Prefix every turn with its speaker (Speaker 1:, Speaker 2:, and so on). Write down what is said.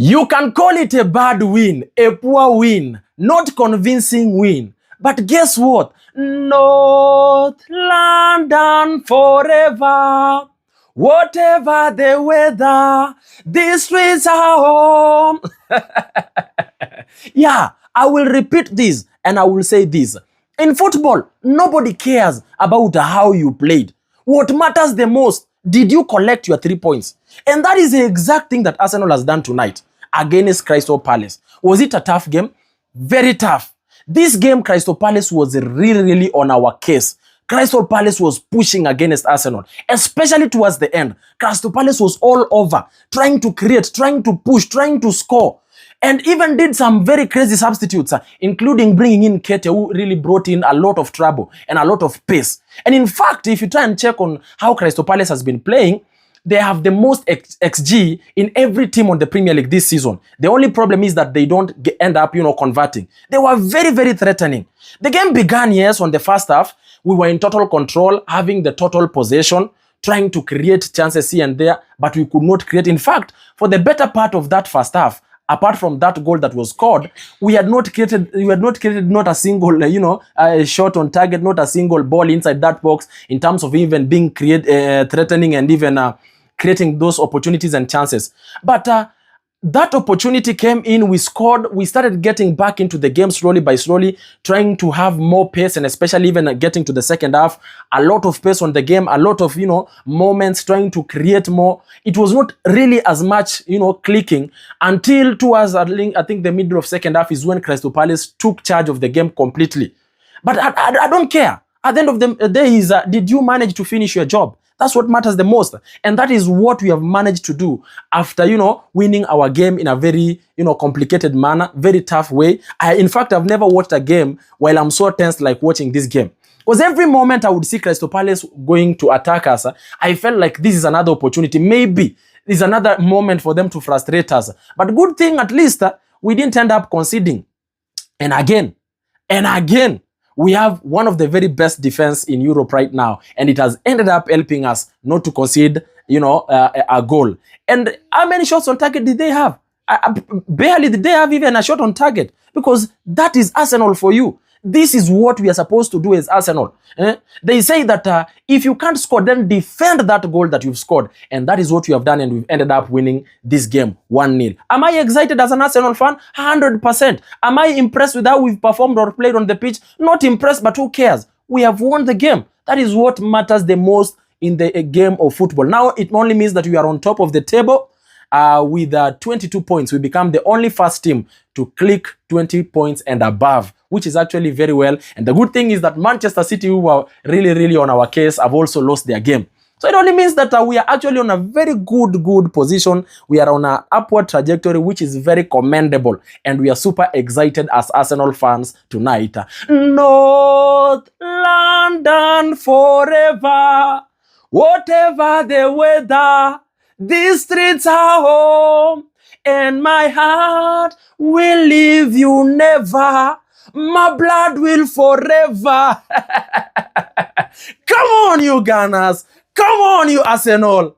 Speaker 1: You can call it a bad win, a poor win, not convincing win. But guess what? North London forever. Whatever the weather, these streets are home. Yeah, I will repeat this and I will say this. In football, nobody cares about how you played. What matters the most, did you collect your 3 points? And that is the exact thing that Arsenal has done tonight against Crystal Palace. Was it a tough game? Very tough. This game, Crystal Palace was really on our case. Crystal Palace was pushing against Arsenal, especially towards the end. Crystal Palace was all over, trying to create, trying to push, trying to score, and even did some very crazy substitutes, including bringing in Kete, who really brought in a lot of trouble and a lot of pace. And in fact, if you try and check on how Crystal Palace has been playing, they have the most XG in every team on the Premier League this season. The only problem is that they don't end up, converting. They were very threatening. The game began, yes, on the first half. We were in total control, having the total possession, trying to create chances here and there, but we could not create. In fact, for the better part of that first half, apart from that goal that was scored, we had not created not a single, shot on target, not a single ball inside that box in terms of even being threatening and even creating those opportunities and chances. But that opportunity came in, we scored, we started getting back into the game slowly by slowly, trying to have more pace, and especially even getting to the second half, a lot of pace on the game, a lot of, moments, trying to create more. It was not really as much, clicking until towards, I think the middle of second half is when Crystal Palace took charge of the game completely. But I don't care. At the end of the day is, did you manage to finish your job? That's what matters the most. And that is what we have managed to do after, winning our game in a very, complicated manner, very tough way. In fact, I've never watched a game while I'm so tense like watching this game. Because every moment I would see Crystal Palace going to attack us, I felt like this is another opportunity. Maybe this is another moment for them to frustrate us. But good thing, at least, we didn't end up conceding. And again, we have one of the very best defense in Europe right now, and it has ended up helping us not to concede, a goal. And how many shots on target did they have? Barely did they have even a shot on target, because that is Arsenal for you. This is what we are supposed to do as Arsenal. They say that if you can't score, then defend that goal that you've scored. And that is what we have done, and we've ended up winning this game 1-0. Am I excited as an Arsenal fan? 100%. Am I impressed with how we've performed or played on the pitch? Not impressed, but who cares? We have won the game. That is what matters the most in the game of football. Now, it only means that we are on top of the table. With 22 points, we become the only first team to click 20 points and above, which is actually very well. And the good thing is that Manchester City, who were really on our case, have also lost their game. So it only means that we are actually on a very good position. We are on an upward trajectory, which is very commendable. And we are super excited as Arsenal fans tonight. North London forever, whatever the weather, these streets are home, and my heart will leave you never. My blood will forever. Come on, you Gunners. Come on, you Arsenal.